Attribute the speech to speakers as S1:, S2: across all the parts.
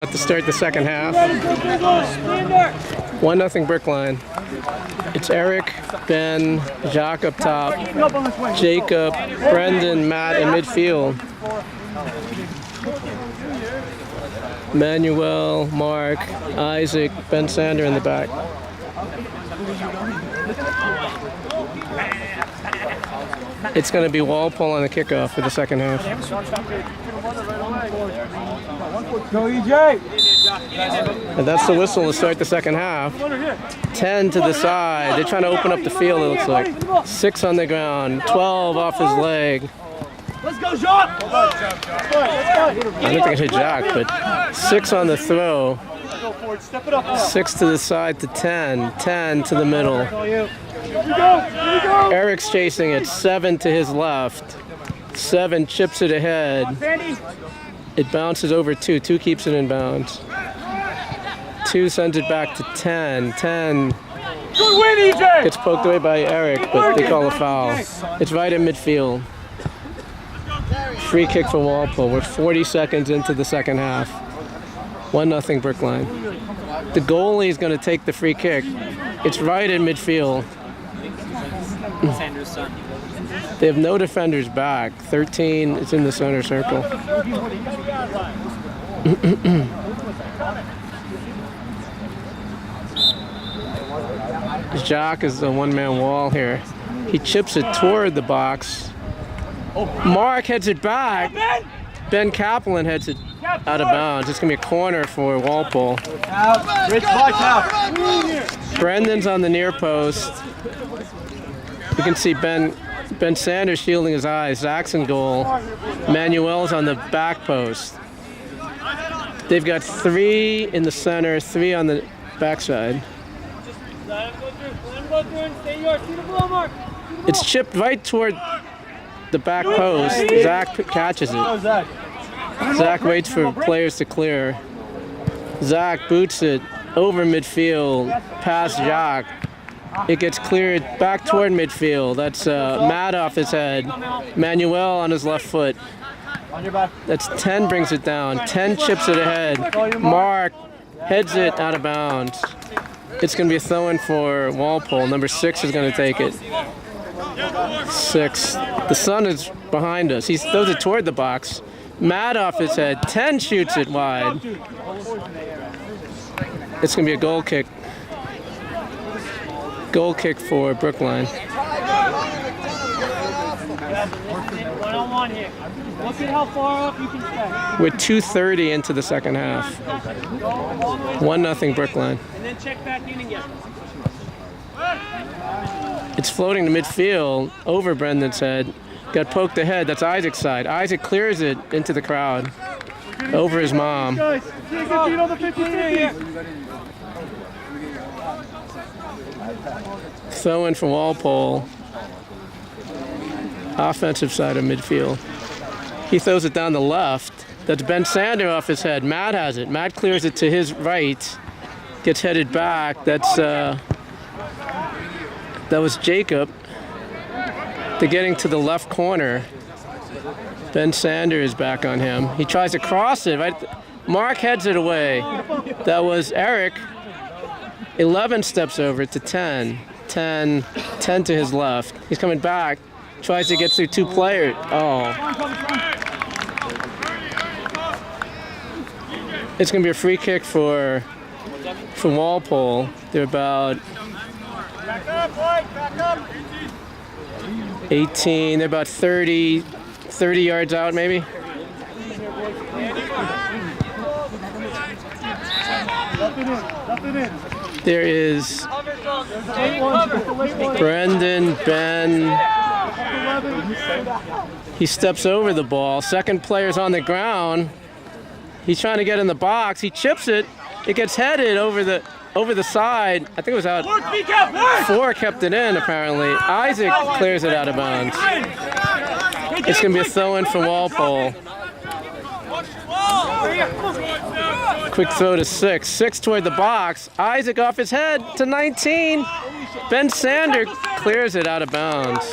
S1: To start the second half. 1-0 Brookline. It's Eric, Ben, Jacques up top, Jacob, Brendan, Matt in midfield. Manuel, Mark, Isaac, Ben Sander in the back. It's going to be Walpole on the kickoff for the second half.
S2: Go EJ!
S1: And that's the whistle to start the second half. 10 to the side. They're trying to open up the field, it looks like. 6 on the ground, 12 off his leg.
S2: Let's go, Jacques!
S1: I don't think I hit Jack, but 6 on the throw. 6 to the side to 10. 10 to the middle. Eric's chasing it. 7 to his left. 7 chips it ahead. It bounces over 2. 2 keeps it in bounds. 2 sends it back to 10. 10 gets poked away by Eric, but they call a foul. It's right in midfield. Free kick for Walpole. We're 40 seconds into the second half. 1-0 Brookline. The goalie is going to take the free kick. It's right in midfield. They have no defenders back. 13 is in the center circle. Jacques is a one-man wall here. He chips it toward the box. Mark heads it back. Ben Kaplan heads it out of bounds. It's going to be a corner for Walpole. Brendan's on the near post. You can see Ben Sanders shielding his eyes. Zach's in goal. Manuel's on the back post. They've got 3 in the center, 3 on the backside. It's chipped right toward the back post. Zach catches it. Zach waits for players to clear. Zach boots it over midfield, past Jacques. It gets cleared back toward midfield. That's Matt off his head. Manuel on his left foot. That's 10 brings it down. 10 chips it ahead. Mark heads it out of bounds. It's going to be a throw-in for Walpole. Number 6 is going to take it. 6. The sun is behind us. He throws it toward the box. Matt off his head. 10 shoots it wide. It's going to be a goal kick. Goal kick for Brookline.
S2: One-on-one here. Look at how far up you can stay.
S1: We're 2:30 into the second half. 1-0 Brookline.
S2: And then check back in again.
S1: It's floating to midfield over Brendan's head. Got poked ahead. That's Isaac's side. Isaac clears it into the crowd. Over his mom. Throw in for Walpole. Offensive side of midfield. He throws it down the left. That's Ben Sander off his head. Matt has it. Matt clears it to his right. Gets headed back. That was Jacob. They're getting to the left corner. Ben Sander is back on him. He tries to cross it. Right? Mark heads it away. That was Eric. 11 steps over to 10. 10 to his left. He's coming back. Tries to get through 2 players. Oh. It's going to be a free kick for Walpole. They're about 18. They're about 30 yards out, maybe. There is Brendan, Ben. He steps over the ball. Second player's on the ground. He's trying to get in the box. He chips it. It gets headed over the side. I think it was out. 4 kept it in, apparently. Isaac clears it out of bounds. It's going to be a throw-in for Walpole. Quick throw to 6. 6 toward the box. Isaac off his head to 19. Ben Sander clears it out of bounds.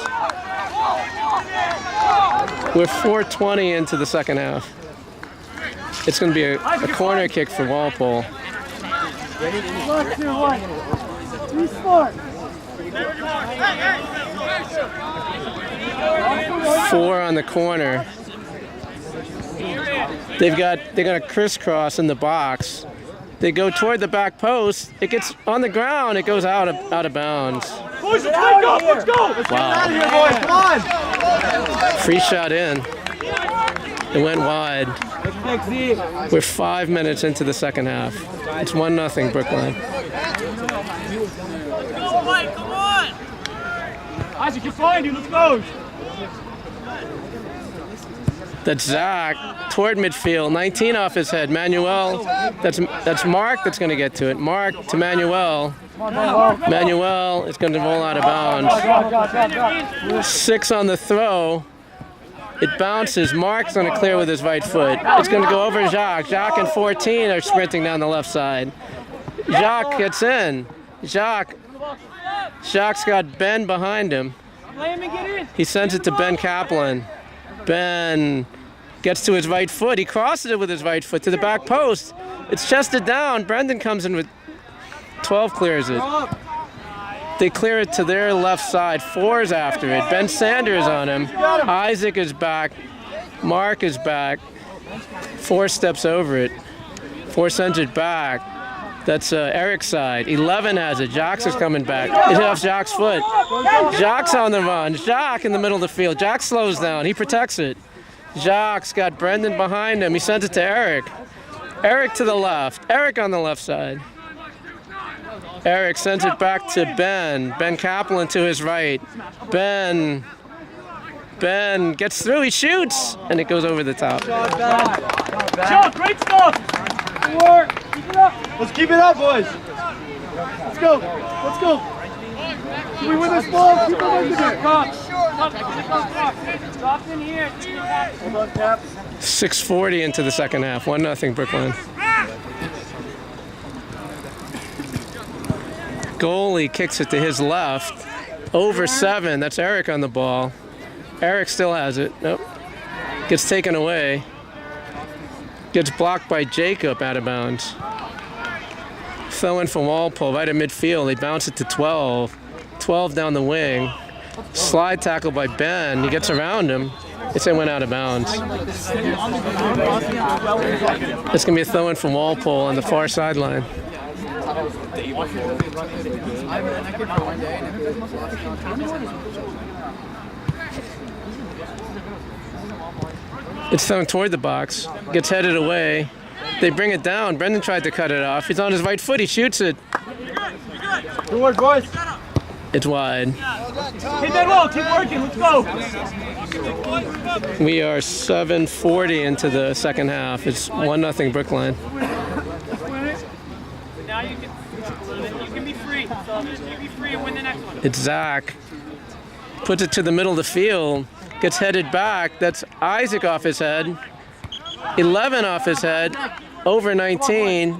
S1: We're 4:20 into the second half. It's going to be a corner kick for Walpole.
S2: 1, 2, 1. Be smart.
S1: 4 on the corner. They're going to crisscross in the box. They go toward the back post. It gets on the ground. It goes out of bounds.
S2: Boys, let's wake up. Let's go. Let's
S1: Wow.
S2: get out of here, boys. Come on.
S1: Free shot in. It went wide. We're 5 minutes into the second half. It's 1-0 Brookline.
S2: Come on. Isaac, you're fine, dude. Let's go.
S1: That's Zach toward midfield. 19 off his head. Manuel. That's Mark that's going to get to it. Mark to Manuel. Manuel is going to roll out of bounds. 6 on the throw. It bounces. Mark's going to clear with his right foot. It's going to go over Jacques. Jacques and 14 are sprinting down the left side. Jacques gets in. Jacques got Ben behind him. He sends it to Ben Kaplan. Ben gets to his right foot. He crosses it with his right foot to the back post. It's chested down. Brendan comes in with 12, clears it. They clear it to their left side. 4's after it. Ben Sanders on him. Isaac is back. Mark is back. 4 steps over it. 4 sends it back. That's Eric's side. 11 has it. Jacques is coming back. It hit off Jacques' foot. Jacques on the run. Jacques in the middle of the field. Jacques slows down. He protects it. Jacques got Brendan behind him. He sends it to Eric. Eric to the left. Eric on the left side. Eric sends it back to Ben. Ben Kaplan to his right. Ben gets through. He shoots. And it goes over the top.
S2: Joe, great stuff. Good work. Keep it up. Let's keep it up, boys. Let's go. Let's go. Can we win this ball? Keep it in there. Drop in here. Hold on, Cap.
S1: 6:40 into the second half. 1-0 Brookline. Goalie kicks it to his left. Over 7. That's Eric on the ball. Eric still has it. Nope. Gets taken away. Gets blocked by Jacob out of bounds. Throw in for Walpole right at midfield. They bounce it to 12. 12 down the wing. Slide tackle by Ben. He gets around him. It's went out of bounds. It's going to be a throw in from Walpole on the far sideline. It's thrown toward the box. Gets headed away. They bring it down. Brendan tried to cut it off. He's on his right foot. He shoots it.
S2: Good work, boys.
S1: It's wide.
S2: Hit that roll. Keep working. Let's go.
S1: We are 7:40 into the second half. It's 1-0 Brookline.
S2: Now you can be free. So you be free and win the next one.
S1: It's Zach. Puts it to the middle of the field. Gets headed back. That's Isaac off his head. 11 off his head. Over 19.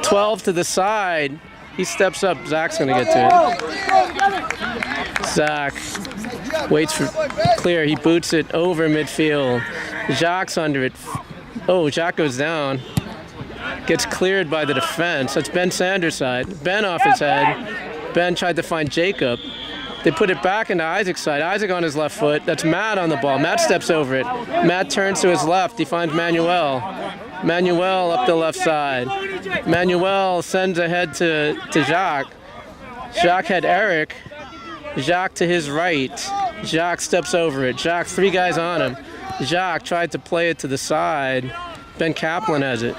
S1: 12 to the side. He steps up. Zach's going to get to it. Zach waits for clear. He boots it over midfield. Jacques under it. Oh, Jacques goes down. Gets cleared by the defense. That's Ben Sanders' side. Ben off his head. Ben tried to find Jacob. They put it back into Isaac's side. Isaac on his left foot. That's Matt on the ball. Matt steps over it. Matt turns to his left. He finds Manuel. Manuel up the left side. Manuel sends ahead to Jacques. Jacques had Eric. Jacques to his right. Jacques steps over it. Jacques, 3 guys on him. Jacques tried to play it to the side. Ben Kaplan has it.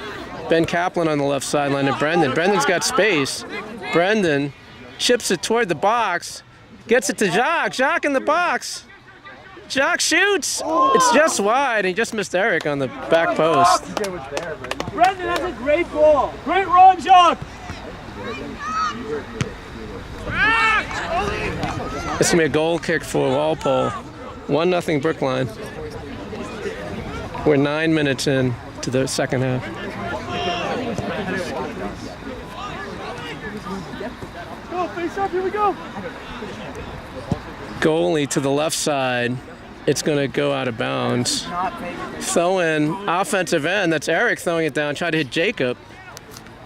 S1: Ben Kaplan on the left sideline and Brendan. Brendan's got space. Brendan chips it toward the box. Gets it to Jacques. Jacques in the box. Jacques shoots. It's just wide. He just missed Eric on the back post.
S2: Brendan has a great ball. Great run, Jacques.
S1: It's going to be a goal kick for Walpole. 1-0 Brookline. We're 9 minutes in to the second half. Go, face up. Here we go. Goalie to the left side. It's going to go out of bounds. Throw in offensive end. That's Eric throwing it down. Try to hit Jacob.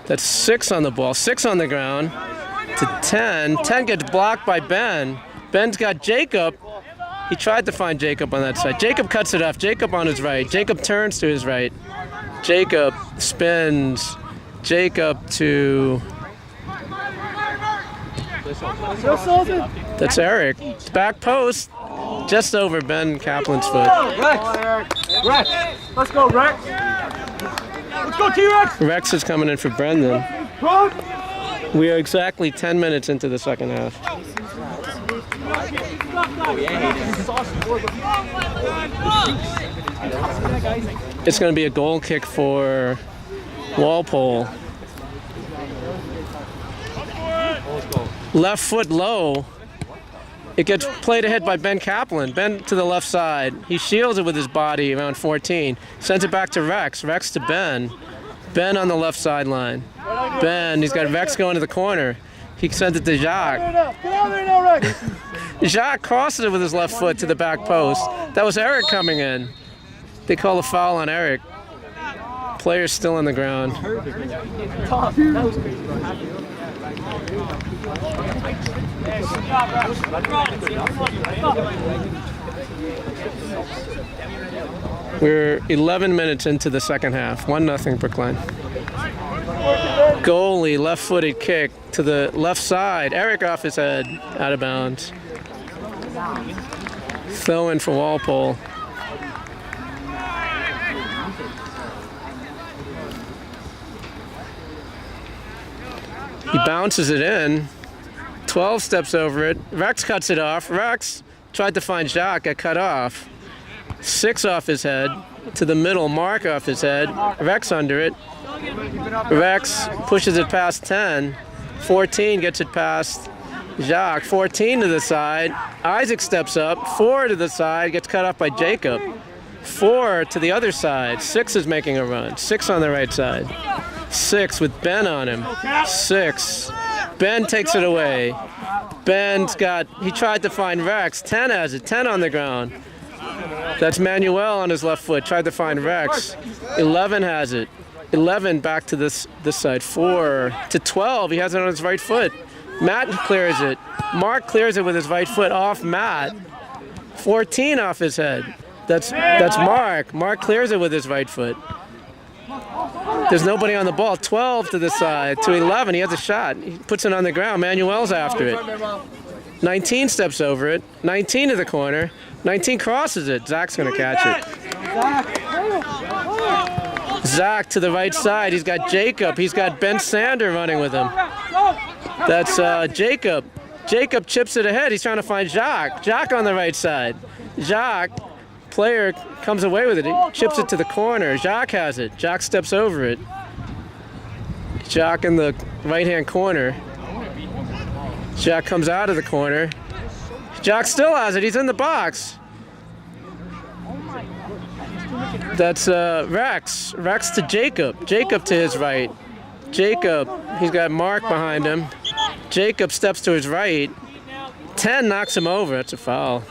S1: That's 6 on the ball. 6 on the ground to 10. 10 gets blocked by Ben. Ben's got Jacob. He tried to find Jacob on that side. Jacob cuts it off. Jacob on his right. Jacob turns to his right. Jacob spins. Jacob to... That's Eric. Back post. Just over Ben Kaplan's foot.
S2: Rex! Let's go, Rex! Let's go, T-Rex!
S1: Rex is coming in for Brendan. We are exactly 10 minutes into the second half. It's going to be a goal kick for Walpole. Left foot low. It gets played ahead by Ben Kaplan. Ben to the left side. He shields it with his body around 14. Sends it back to Rex. Rex to Ben. Ben on the left sideline. Ben, he's got Rex going to the corner. He sends it to Jacques.
S2: Get out there now, Rex!
S1: Jacques crosses it with his left foot to the back post. That was Eric coming in. They call a foul on Eric. Player's still on the ground. We're 11 minutes into the second half. 1-0 Brookline. Goalie, left-footed kick to the left side. Eric off his head, out of bounds. Throw in for Walpole. He bounces it in. 12 steps over it. Rex cuts it off. Rex tried to find Jacques, got cut off. 6 off his head. To the middle, Mark off his head. Rex under it. Rex pushes it past 10. 14 gets it past Jacques. 14 to the side. Isaac steps up. 4 to the side, gets cut off by Jacob. 4 to the other side. 6 is making a run. 6 on the right side. 6 with Ben on him. 6. Ben takes it away. Ben's got, he tried to find Rex. 10 has it. 10 on the ground. That's Manuel on his left foot. Tried to find Rex. 11 has it. 11 back to this side. 4 to 12. He has it on his right foot. Matt clears it. Mark clears it with his right foot off Matt. 14 off his head. That's Mark. Mark clears it with his right foot. There's nobody on the ball. 12 to the side to 11. He has a shot. He puts it on the ground. Manuel's after it. 19 steps over it. 19 to the corner. 19 crosses it. Zach's going to catch it. Zach to the right side. He's got Jacob. He's got Ben Sander running with him. That's Jacob. Jacob chips it ahead. He's trying to find Jacques. Jacques on the right side. Jacques, player comes away with it. He chips it to the corner. Jacques has it. Jacques steps over it. Jacques in the right-hand corner. Jacques comes out of the corner. Jacques still has it. He's in the box. That's Rex. Rex to Jacob. Jacob to his right. Jacob, he's got Mark behind him. Jacob steps to his right. 10 knocks him over. That's a foul.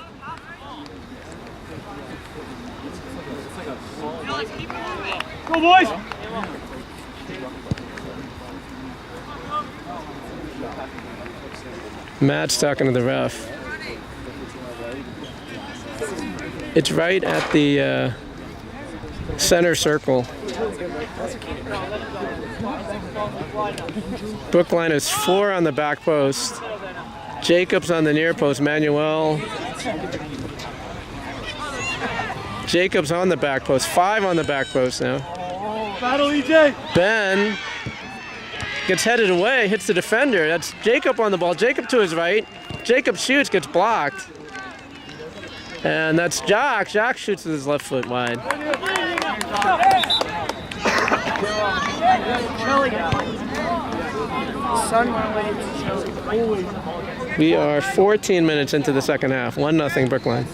S2: Go, boys!
S1: Matt's talking to the ref. It's right at the center circle. Brookline is 4 on the back post. Jacob's on the near post. Manuel. Jacob's on the back post. 5 on the back post now.
S2: Battle, EJ!
S1: Ben gets headed away, hits the defender. That's Jacob on the ball. Jacob to his right. Jacob shoots, gets blocked. And that's Jacques. Jacques shoots with his left foot wide. We are 14 minutes into the second half. 1-0 Brookline.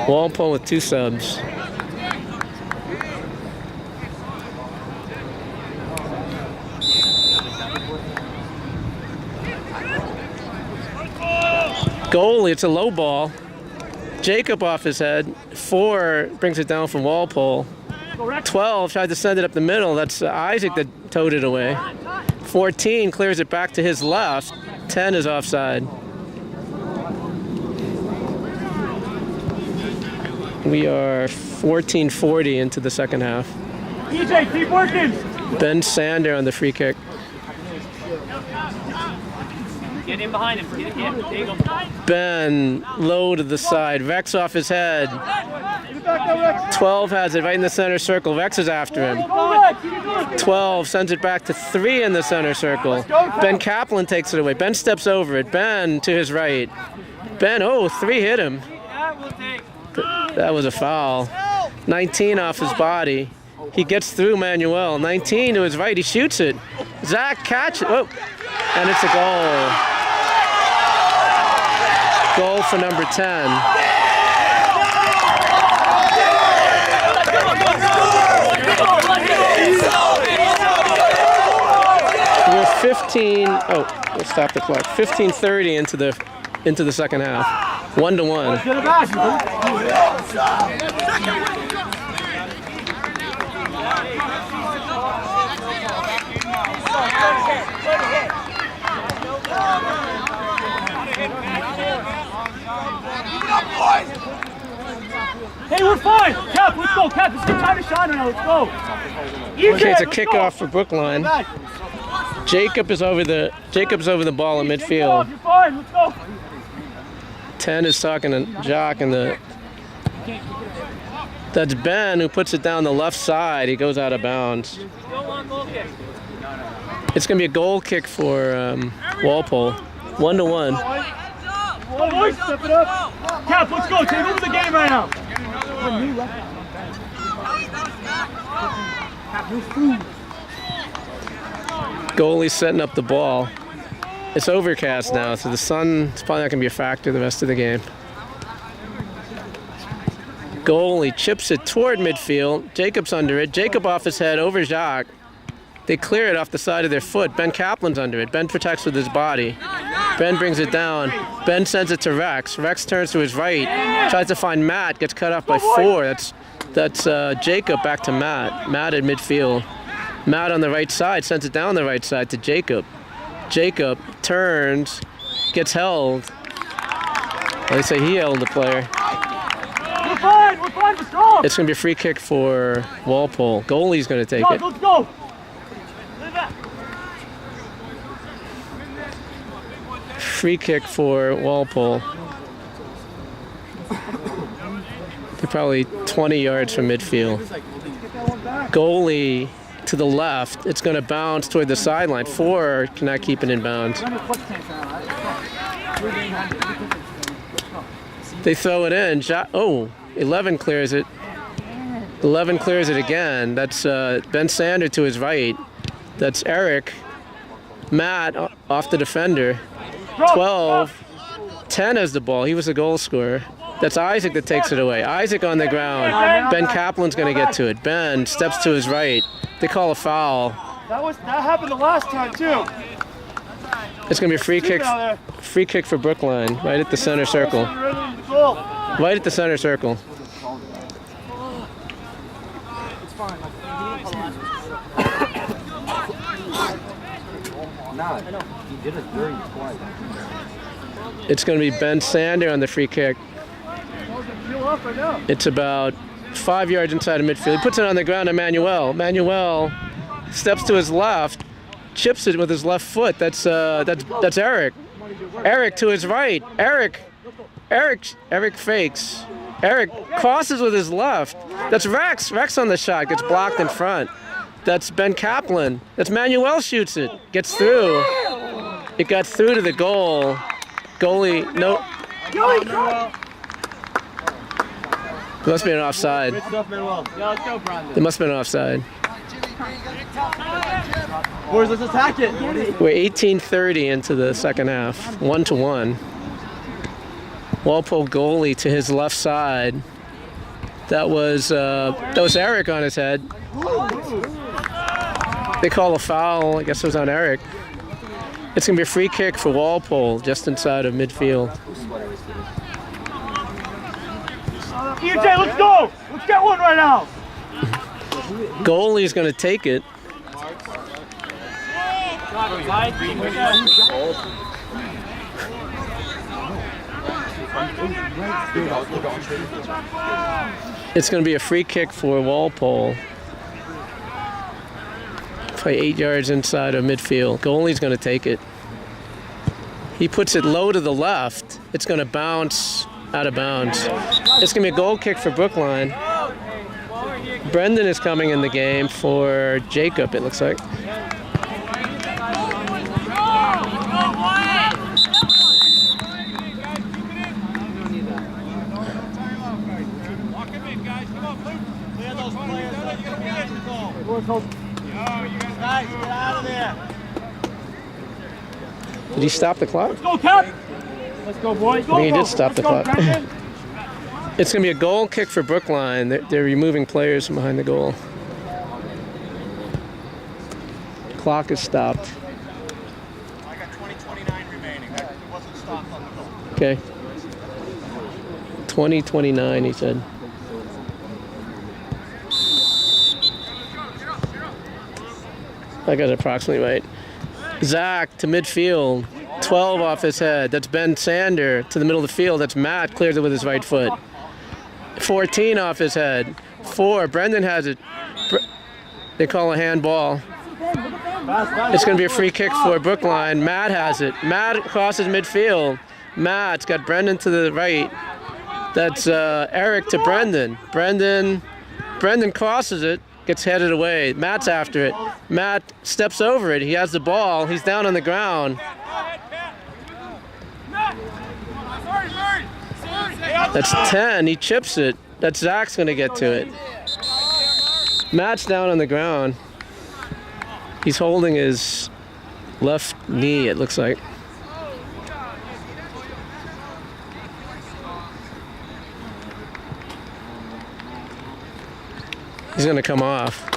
S1: Walpole with 2 subs. Goalie, it's a low ball. Jacob off his head. 4 brings it down from Walpole. 12 tried to send it up the middle. That's Isaac that towed it away. 14 clears it back to his left. 10 is offside. We are 14:40 into the second half.
S2: EJ, keep working.
S1: Ben Sander on the free kick.
S3: Get in behind him. Get in. There you go.
S1: Ben low to the side. Rex off his head. 12 has it right in the center circle. Rex is after him. 12 sends it back to 3 in the center circle. Ben Kaplan takes it away. Ben steps over it. Ben to his right. Ben, 3 hit him. That was a foul. 19 off his body. He gets through Manuel. 19 to his right. He shoots it. Zach catches it. Oh, and it's a goal. Goal for number 10. We're 15. Oh, we'll stop the clock. 15:30 into the second half. 1-1.
S2: Hey, we're fine. Cap, let's go. Cap, it's good time to shine right now. Let's go.
S1: Okay, it's a kickoff for Brookline. Jacob is over the ball in midfield.
S2: You're fine. Let's go.
S1: 10 is talking to Jock and that's Ben who puts it down the left side. He goes out of bounds. It's going to be a goal kick for Walpole. 1-1.
S2: Step it up. Cap, let's go. Take over the game right now.
S1: Goalie setting up the ball. It's overcast now, so the sun is probably not going to be a factor the rest of the game. Goalie chips it toward midfield. Jacob's under it. Jacob off his head over Jacques. They clear it off the side of their foot. Ben Kaplan's under it. Ben protects with his body. Ben brings it down. Ben sends it to Rex. Rex turns to his right. Tries to find Matt. Gets cut off by 4. That's Jacob back to Matt. Matt at midfield. Matt on the right side sends it down the right side to Jacob. Jacob turns, gets held. They say he held the player.
S2: We're fine, let's go.
S1: It's going to be a free kick for Walpole. Goalie's going to take it.
S2: Let's go.
S1: Free kick for Walpole. They're probably 20 yards from midfield. Goalie to the left. It's going to bounce toward the sideline. 4 cannot keep it in bounds. They throw it in. 11 clears it. 11 clears it again. That's Ben Sander to his right. That's Eric. Matt off the defender. 12. 10 has the ball. He was a goal scorer. That's Isaac that takes it away. Isaac on the ground. Ben Kaplan's going to get to it. Ben steps to his right. They call a foul.
S2: That happened the last time too.
S1: It's going to be a free kick for Brookline, right at the center circle. Right at the center circle. It's going to be Ben Sander on the free kick. It's about 5 yards inside of midfield. He puts it on the ground to Manuel. Manuel steps to his left, chips it with his left foot. That's Eric. Eric to his right. Eric fakes. Eric crosses with his left. That's Rex. Rex on the shot. Gets blocked in front. That's Ben Kaplan. That's Manuel shoots it. Gets through. It got through to the goal. Goalie, no. There must be an offside. There must be an offside.
S2: Boys, let's attack it.
S1: We're 18:30 into the second half. 1-1. Walpole goalie to his left side. That was Eric on his head. They call a foul. I guess it was on Eric. It's going to be a free kick for Walpole just inside of midfield.
S2: EJ, let's go. Let's get one right now.
S1: Goalie's going to take it. It's going to be a free kick for Walpole. Probably 8 yards inside of midfield. Goalie's going to take it. He puts it low to the left. It's going to bounce out of bounds. It's going to be a goal kick for Brookline. Brendan is coming in the game for Jacob, it looks like.
S2: Guys, get out of there.
S1: Did he stop the clock?
S2: Let's go, Cap. Let's go, boys.
S1: I think he did stop the clock. It's going to be a goal kick for Brookline. They're removing players from behind the goal. Clock is stopped.
S2: I got 20:29 remaining. It wasn't stopped on the goal.
S1: Okay. 20:29, he said. I got it approximately right. Zach to midfield. 12 off his head. That's Ben Sander to the middle of the field. That's Matt. Clears it with his right foot. 14 off his head. 4. Brendan has it. They call a handball. It's going to be a free kick for Brookline. Matt has it. Matt crosses midfield. Matt's got Brendan to the right. That's Eric to Brendan. Brendan crosses it. Gets headed away. Matt's after it. Matt steps over it. He has the ball. He's down on the ground. That's 10. He chips it. That's Zach's going to get to it. Matt's down on the ground. He's holding his left knee, it looks like. He's going to come off.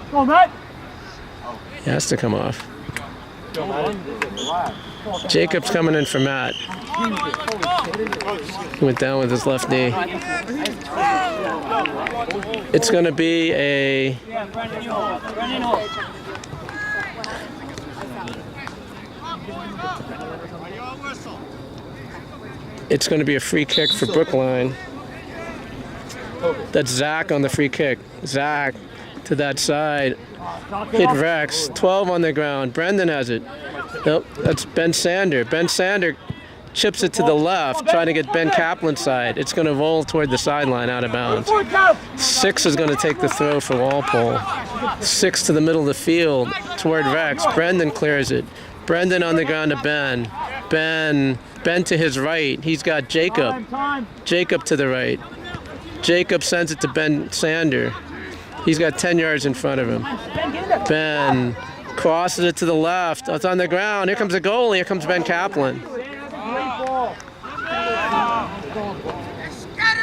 S2: Go, Matt.
S1: He has to come off. Jacob's coming in for Matt. He went down with his left knee. It's going to be a... It's going to be a free kick for Brookline. That's Zach on the free kick. Zach to that side. Hit Rex. 12 on the ground. Brendan has it. Nope, that's Ben Sander. Ben Sander chips it to the left, trying to get Ben Kaplan's side. It's going to roll toward the sideline out of bounds. 6 is going to take the throw for Walpole. 6 to the middle of the field toward Rex. Brendan clears it. Brendan on the ground to Ben. Ben to his right. He's got Jacob. Jacob to the right. Jacob sends it to Ben Sander. He's got 10 yards in front of him. Ben crosses it to the left. It's on the ground. Here comes the goalie. Here comes Ben Kaplan.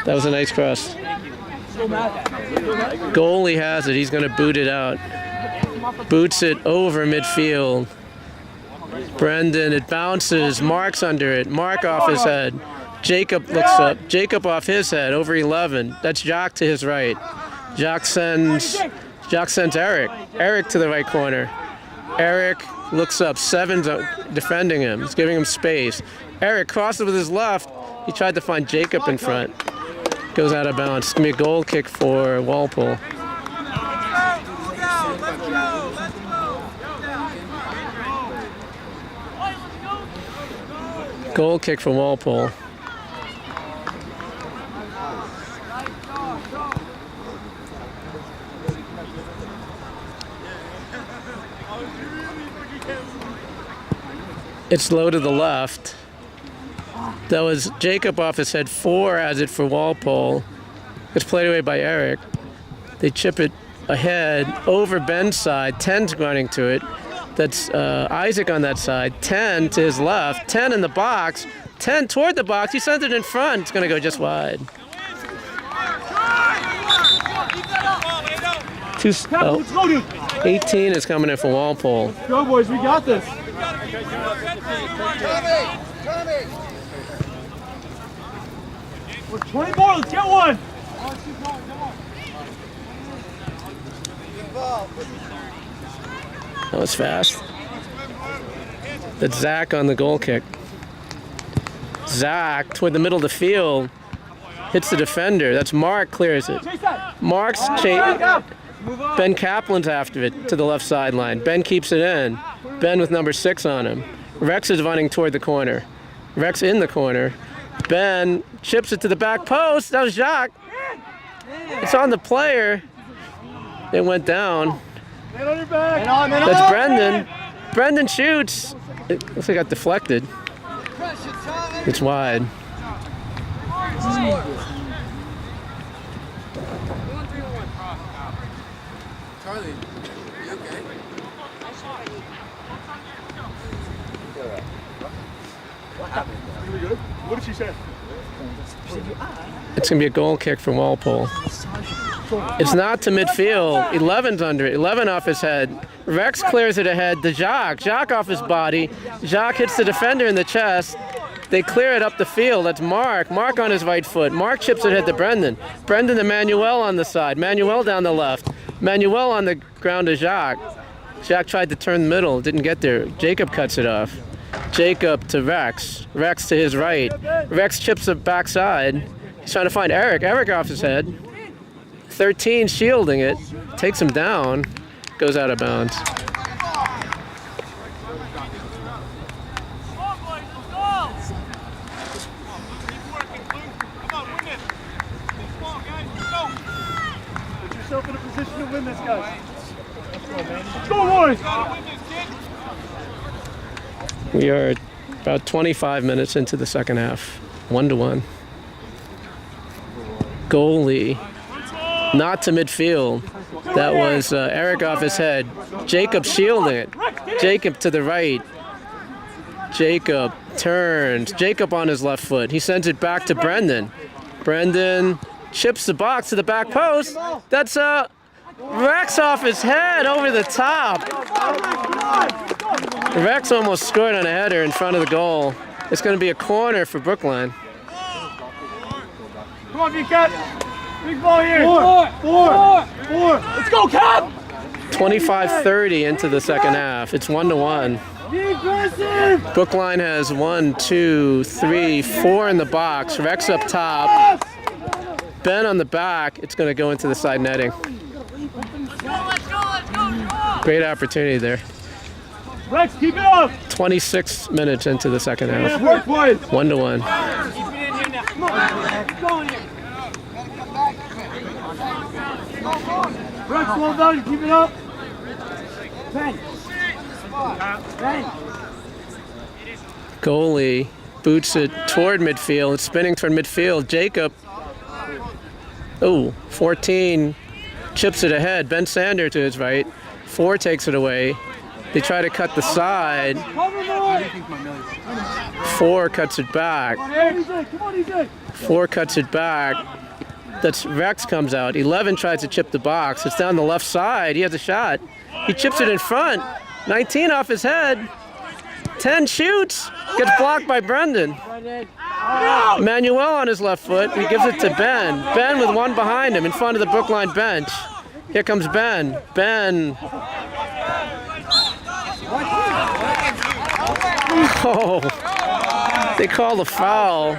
S1: That was a nice cross. Goalie has it. He's going to boot it out. Boots it over midfield. Brendan, it bounces. Mark's under it. Mark off his head. Jacob looks up. Jacob off his head, over 11. That's Jock to his right. Jock sends Eric. Eric to the right corner. Eric looks up. 7's defending him. He's giving him space. Eric crosses with his left. He tried to find Jacob in front. Goes out of bounds. It's going to be a goal kick for Walpole. Goal kick for Walpole. It's low to the left. That was Jacob off his head. 4 has it for Walpole. It's played away by Eric. They chip it ahead over Ben's side. 10's running to it. That's Isaac on that side. 10 to his left. 10 in the box. 10 toward the box. He sends it in front. It's going to go just wide.
S2: Let's go, dude.
S1: 18 is coming in for Walpole.
S2: Let's go, boys. We got this. We're 20 more. Let's get one.
S1: That was fast. That's Zach on the goal kick. Zach toward the middle of the field. Hits the defender. That's Mark, clears it. Mark's Ben Kaplan's after it to the left sideline. Ben keeps it in. Ben with number 6 on him. Rex is running toward the corner. Rex in the corner. Ben chips it to the back post. That was Jacques. It's on the player. It went down. That's Brendan. Brendan shoots. It looks like it got deflected. It's wide.
S4: Charlie, you okay?
S2: What did she say?
S1: It's going to be a goal kick for Walpole. It's not to midfield. 11's under it. 11 off his head. Rex clears it ahead to Jacques. Jacques off his body. Jacques hits the defender in the chest. They clear it up the field. That's Mark. Mark on his right foot. Mark chips it ahead to Brendan. Brendan to Manuel on the side. Manuel down the left. Manuel on the ground to Jacques. Jacques tried to turn the middle. Didn't get there. Jacob cuts it off. Jacob to Rex. Rex to his right. Rex chips the backside. He's trying to find Eric. Eric off his head. 13 shielding it. Takes him down. Goes out of bounds.
S2: Put yourself in a position to win this, guys. Let's go, boys.
S1: We are about 25 minutes into the second half. 1-1. Goalie. Not to midfield. That was Eric off his head. Jacob shielding it. Jacob to the right. Jacob turns. Jacob on his left foot. He sends it back to Brendan. Brendan chips the box to the back post. That's Rex off his head over the top. Rex almost scored on a header in front of the goal. It's going to be a corner for Brookline.
S2: Come on, you cat. Big ball here. Four. Let's go, Cap.
S1: 25-30 into the second half. It's 1-1.
S2: Be aggressive.
S1: Brookline has 1, 2, 3, 4 in the box. Rex up top. Ben on the back. It's going to go into the side netting. Great opportunity there.
S2: Rex, keep it up.
S1: 26 minutes into the second half.
S2: Work, boys.
S1: 1-1.
S2: Rex, slow down. Keep it up.
S1: Goalie boots it toward midfield. It's spinning toward midfield. Jacob. 14 chips it ahead. Ben Sander to his right. 4 takes it away. They try to cut the side. 4 cuts it back. 4 cuts it back. That's Rex comes out. 11 tries to chip the box. It's down the left side. He has a shot. He chips it in front. 19 off his head. 10 shoots. Gets blocked by Brendan. Manuel on his left foot. He gives it to Ben. Ben with 1 behind him in front of the Brookline bench. Here comes Ben. Ben. Oh, they call the foul.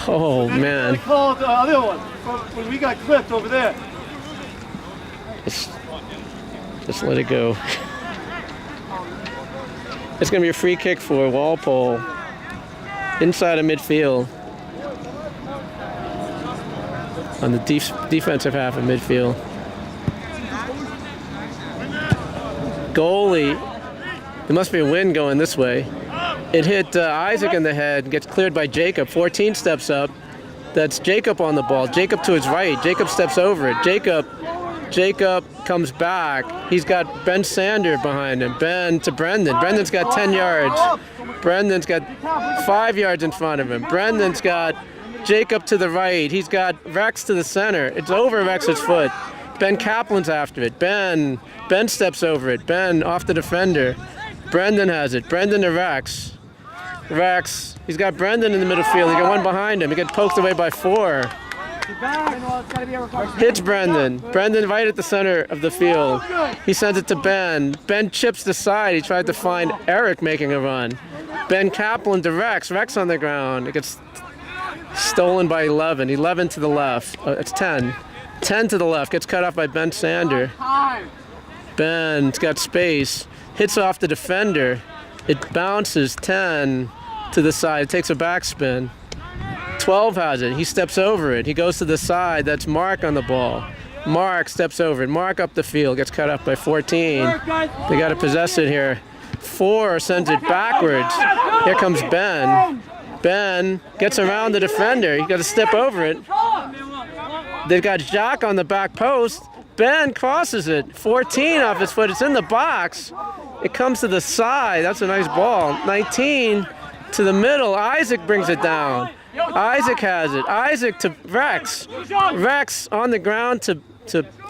S1: Oh, man.
S2: They called the other one when we got clipped over there.
S1: Just let it go. It's going to be a free kick for Walpole. Inside of midfield. On the defensive half of midfield. Goalie. There must be a wind going this way. It hit Isaac in the head, gets cleared by Jacob. 14 steps up. That's Jacob on the ball. Jacob to his right. Jacob steps over it. Jacob comes back. He's got Ben Sander behind him. Ben to Brendan. Brendan's got 10 yards. Brendan's got 5 yards in front of him. Brendan's got Jacob to the right. He's got Rex to the center. It's over Rex's foot. Ben Kaplan's after it. Ben steps over it. Ben off the defender. Brendan has it. Brendan to Rex. Rex, he's got Brendan in the middle field. He got one behind him. He got poked away by 4. Hits Brendan. Brendan right at the center of the field. He sends it to Ben. Ben chips the side. He tried to find Eric making a run. Ben Kaplan to Rex. Rex on the ground. It gets stolen by 11. 11 to the left. It's 10. 10 to the left. Gets cut off by Ben Sander. Ben's got space. Hits off the defender. It bounces 10 to the side. It takes a backspin. 12 has it. He steps over it. He goes to the side. That's Mark on the ball. Mark steps over it. Mark up the field. Gets cut off by 14. They got to possess it here. 4 sends it backwards. Here comes Ben. Ben gets around the defender. He got to step over it. They've got Jacques on the back post. Ben crosses it. 14 off his foot. It's in the box. It comes to the side. That's a nice ball. 19 to the middle. Isaac brings it down. Isaac has it. Isaac to Rex. Rex on the ground to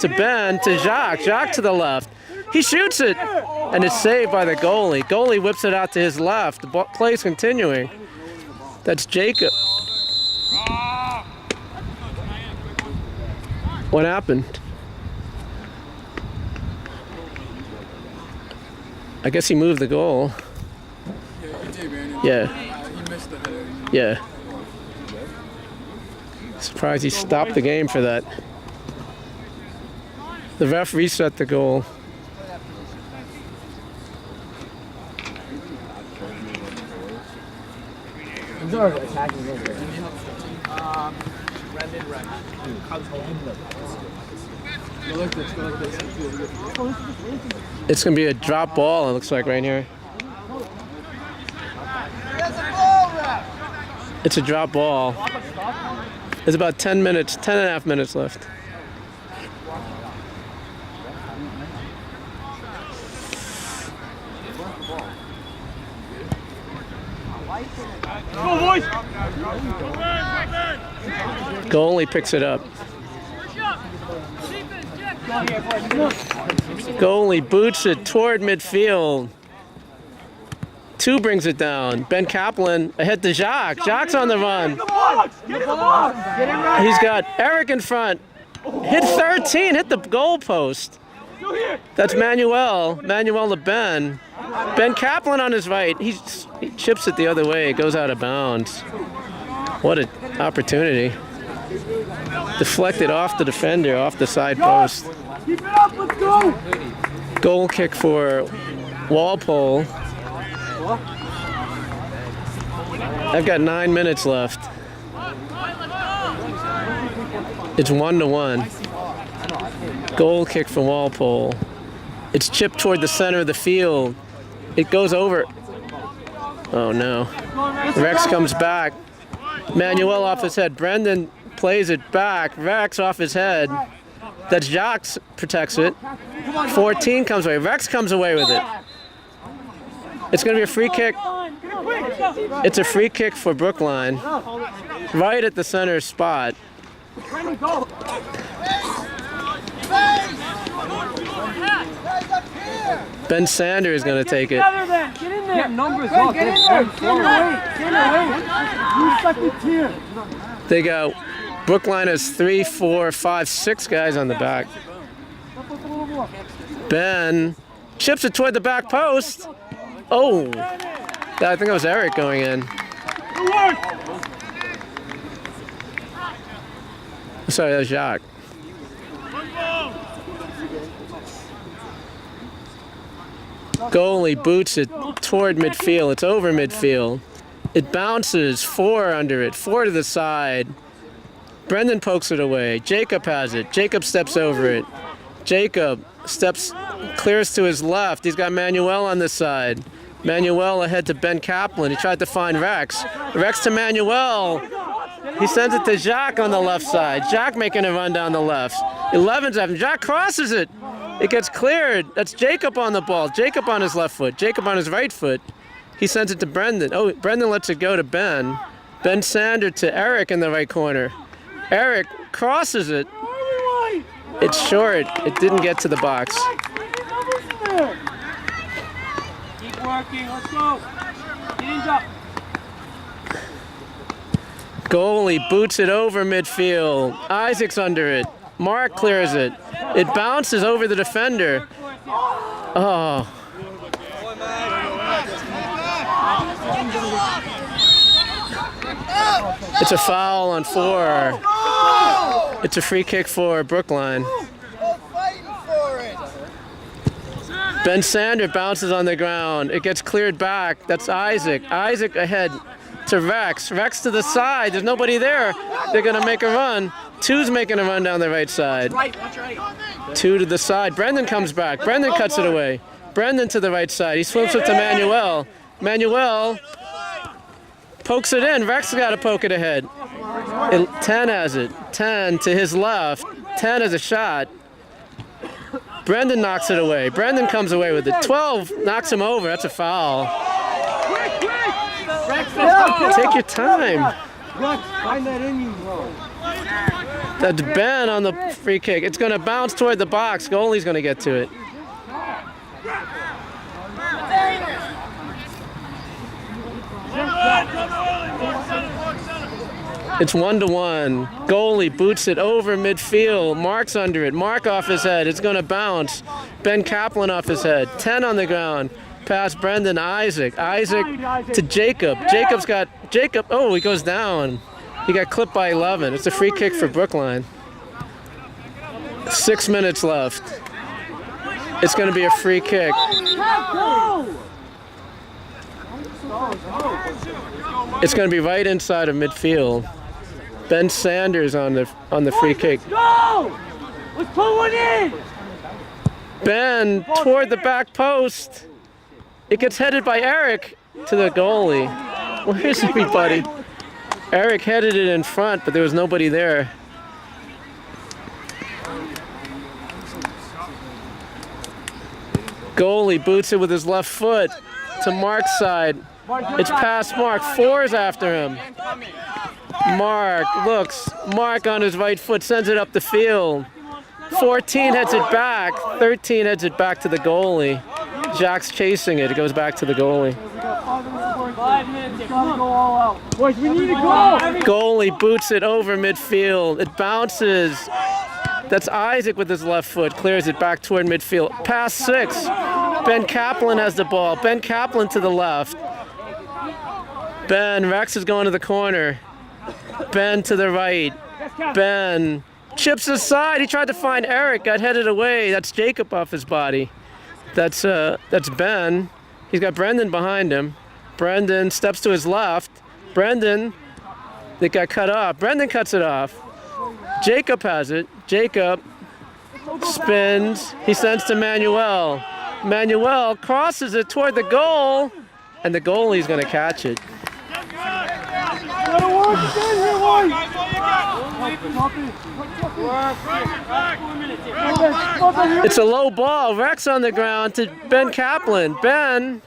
S1: Ben, to Jacques. Jacques to the left. He shoots it, and it's saved by the goalie. Goalie whips it out to his left. The play's continuing. That's Jacob. What happened? I guess he moved the goal. Yeah.
S4: He missed the header.
S1: Yeah. Surprised he stopped the game for that. The ref reset the goal. It's going to be a drop ball, it looks like, right here. It's a drop ball. There's about 10 minutes, 10 and a half minutes left. Goalie picks it up. Goalie boots it toward midfield. 2 brings it down. Ben Kaplan ahead to Jacques. Jacques on the run. He's got Eric in front. Hit 13, hit the goal post. That's Manuel. Manuel to Ben. Ben Kaplan on his right. He chips it the other way. It goes out of bounds. What an opportunity. Deflected off the defender, off the side post.
S2: Keep it up, let's go!
S1: Goal kick for Walpole. I've got 9 minutes left. It's 1-1. Goal kick for Walpole. It's chipped toward the center of the field. It goes over. Oh no. Rex comes back. Manuel off his head. Brendan plays it back. Rex off his head. That's Jacques protects it. 14 comes away. Rex comes away with it. It's going to be a free kick. It's a free kick for Brookline. Right at the center spot. Ben Sander is going to take it.
S2: Get in there. Numbers up. Get in there.
S1: They go. Brookline has 3, 4, 5, 6 guys on the back. Ben chips it toward the back post. Oh, I think it was Eric going in. Sorry, that was Jacques. Goalie boots it toward midfield. It's over midfield. It bounces. 4 under it. 4 to the side. Brendan pokes it away. Jacob has it. Jacob steps over it. Jacob clears to his left. He's got Manuel on this side. Manuel ahead to Ben Kaplan. He tried to find Rex. Rex to Manuel. He sends it to Jacques on the left side. Jacques making a run down the left. 11's after him. Jacques crosses it. It gets cleared. That's Jacob on the ball. Jacob on his left foot. Jacob on his right foot. He sends it to Brendan. Oh, Brendan lets it go to Ben. Ben Sander to Eric in the right corner. Eric crosses it. It's short. It didn't get to the box.
S3: Keep working. Let's go. Hands up.
S1: Goalie boots it over midfield. Isaac's under it. Mark clears it. It bounces over the defender. Oh. It's a foul on 4. It's a free kick for Brookline. Ben Sander bounces on the ground. It gets cleared back. That's Isaac. Isaac ahead to Rex. Rex to the side. There's nobody there. They're going to make a run. 2's making a run down the right side. 2 to the side. Brendan comes back. Brendan cuts it away. Brendan to the right side. He slips it to Manuel. Manuel pokes it in. Rex got to poke it ahead. 10 has it. 10 to his left. 10 has a shot. Brendan knocks it away. Brendan comes away with it. 12 knocks him over. That's a foul. Take your time. That's Ben on the free kick. It's going to bounce toward the box. Goalie's going to get to it. It's 1-1. Goalie boots it over midfield. Mark's under it. Mark off his head. It's going to bounce. Ben Kaplan off his head. 10 on the ground. Past Brendan. Isaac. Isaac to Jacob. Jacob. Oh, he goes down. He got clipped by 11. It's a free kick for Brookline. 6 minutes left. It's going to be a free kick. It's going to be right inside of midfield. Ben Sanders on the free kick.
S2: Go! Let's put one in!
S1: Ben toward the back post. It gets headed by Eric to the goalie. Where's everybody? Eric headed it in front, but there was nobody there. Goalie boots it with his left foot to Mark's side. It's past Mark. 4's after him. Mark looks. Mark on his right foot sends it up the field. 14 heads it back. 13 heads it back to the goalie. Jack's chasing it. It goes back to the goalie.
S3: 5 minutes.
S2: Boys, we need to go!
S1: Goalie boots it over midfield. It bounces. That's Isaac with his left foot. Clears it back toward midfield. Past 6. Ben Kaplan has the ball. Ben Kaplan to the left. Ben. Rex is going to the corner. Ben to the right. Ben chips aside. He tried to find Eric. Got headed away. That's Jacob off his body. That's Ben. He's got Brendan behind him. Brendan steps to his left. Brendan, it got cut off. Brendan cuts it off. Jacob has it. Jacob spins. He sends to Manuel. Manuel crosses it toward the goal, and the goalie's going to catch it. It's a low ball. Rex on the ground to Ben Kaplan. Ben,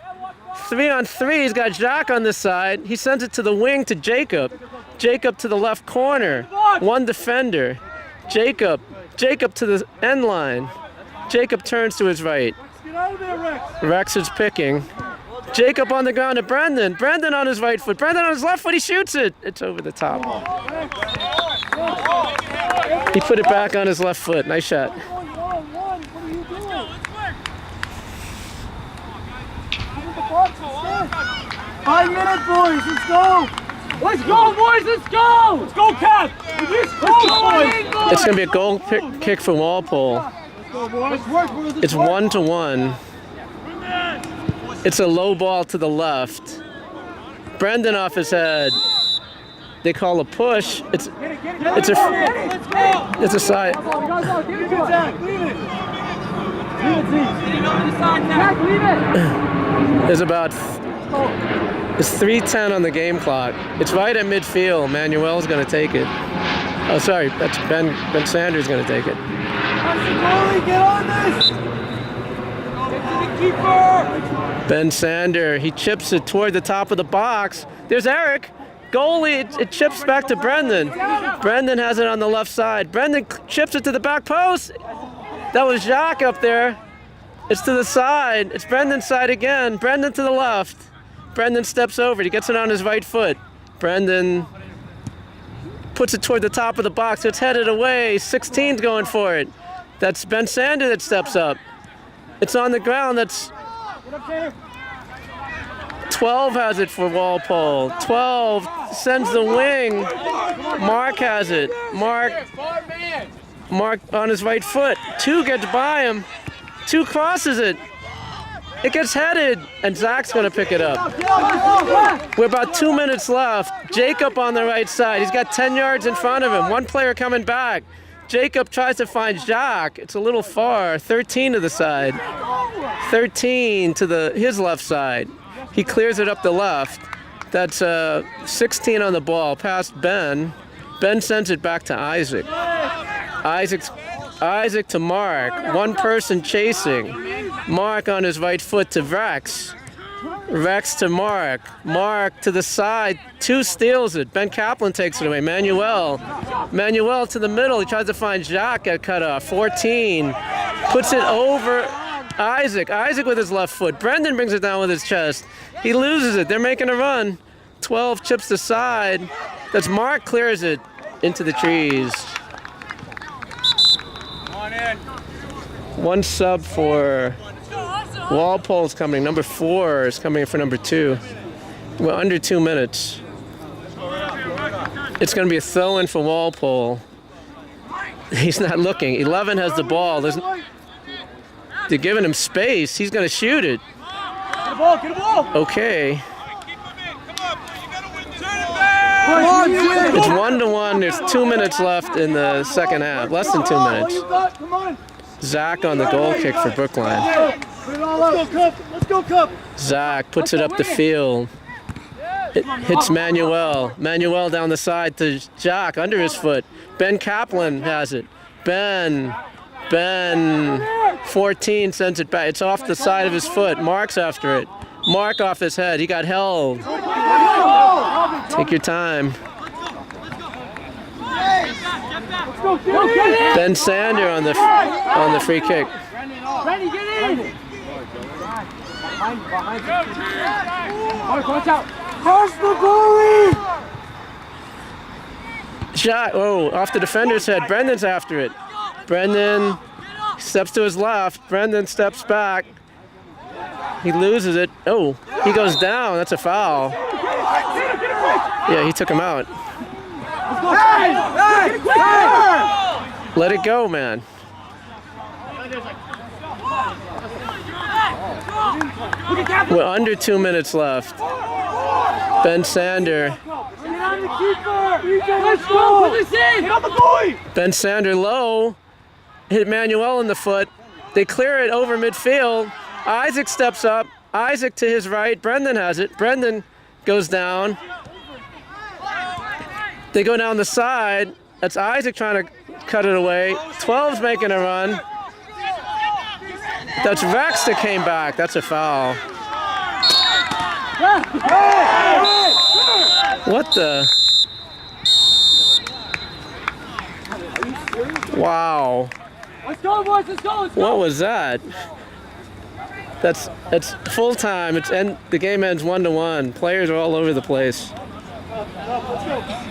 S1: 3-on-3. He's got Jack on this side. He sends it to the wing to Jacob. Jacob to the left corner. 1 defender. Jacob to the end line. Jacob turns to his right. Rex is picking. Jacob on the ground to Brendan. Brendan on his right foot. Brendan on his left foot. He shoots it. It's over the top. He put it back on his left foot. Nice shot.
S2: 5 minutes, boys. Let's go. Let's go, boys. Let's go. Let's go, Cap. Let's go, boys.
S1: It's going to be a goal kick for Walpole. It's 1-1. It's a low ball to the left. Brendan off his head. They call a push. It's a side. It's 3:10 on the game clock. It's right at midfield. Manuel's going to take it. Oh, sorry. That's Ben Sanders going to take it.
S2: Get on this.
S1: Ben Sander, he chips it toward the top of the box. There's Eric. Goalie, it chips back to Brendan. Brendan has it on the left side. Brendan chips it to the back post. That was Jacques up there. It's to the side. It's Brendan's side again. Brendan to the left. Brendan steps over. He gets it on his right foot. Brendan puts it toward the top of the box. It's headed away. 16's going for it. That's Ben Sander that steps up. It's on the ground. That's 12 has it for Walpole. 12 sends the wing. Mark has it. Mark on his right foot. 2 gets by him. 2 crosses it. It gets headed, and Zach's going to pick it up. We're about 2 minutes left. Jacob on the right side. He's got 10 yards in front of him. 1 player coming back. Jacob tries to find Jacques. It's a little far. 13 to the side. 13 to his left side. He clears it up the left. That's 16 on the ball. Past Ben. Ben sends it back to Isaac. Isaac to Mark. 1 person chasing. Mark on his right foot to Rex. Rex to Mark. Mark to the side. 2 steals it. Ben Kaplan takes it away. Manuel to the middle. He tries to find Jacques at cutoff. 14. Puts it over Isaac. Isaac with his left foot. Brendan brings it down with his chest. He loses it. They're making a run. 12 chips the side. That's Mark clears it into the trees. 1 sub for Walpole's coming. Number 4 is coming for number 2. We're under 2 minutes. It's going to be a throw-in for Walpole. He's not looking. 11 has the ball. They're giving him space. He's going to shoot it.
S2: Get the ball.
S1: Okay. It's 1-1. There's 2 minutes left in the second half. Less than 2 minutes. Zach on the goal kick for Brookline.
S2: Let's go, Cup.
S1: Zach puts it up the field. It hits Manuel. Manuel down the side to Jacques under his foot. Ben Kaplan has it. Ben 14 sends it back. It's off the side of his foot. Mark's after it. Mark off his head. He got held. Take your time. Ben Sander on the free kick.
S3: Ready, get in! Mark, watch out! Pass the goalie!
S1: Shot, off the defender's head. Brendan's after it. Brendan steps to his left. Brendan steps back. He loses it. Oh, he goes down. That's a foul. Yeah, he took him out. Let it go, man. We're under 2 minutes left. Ben Sander. Ben Sander low. Hit Manuel in the foot. They clear it over midfield. Isaac steps up. Isaac to his right. Brendan has it. Brendan goes down. They go down the side. That's Isaac trying to cut it away. 12's making a run. That's Rex that came back. That's a foul. What the? Wow.
S3: Let's go, boys. Let's go.
S1: What was that? That's full time. The game ends 1-1. Players are all over the place.
S2: Let's go.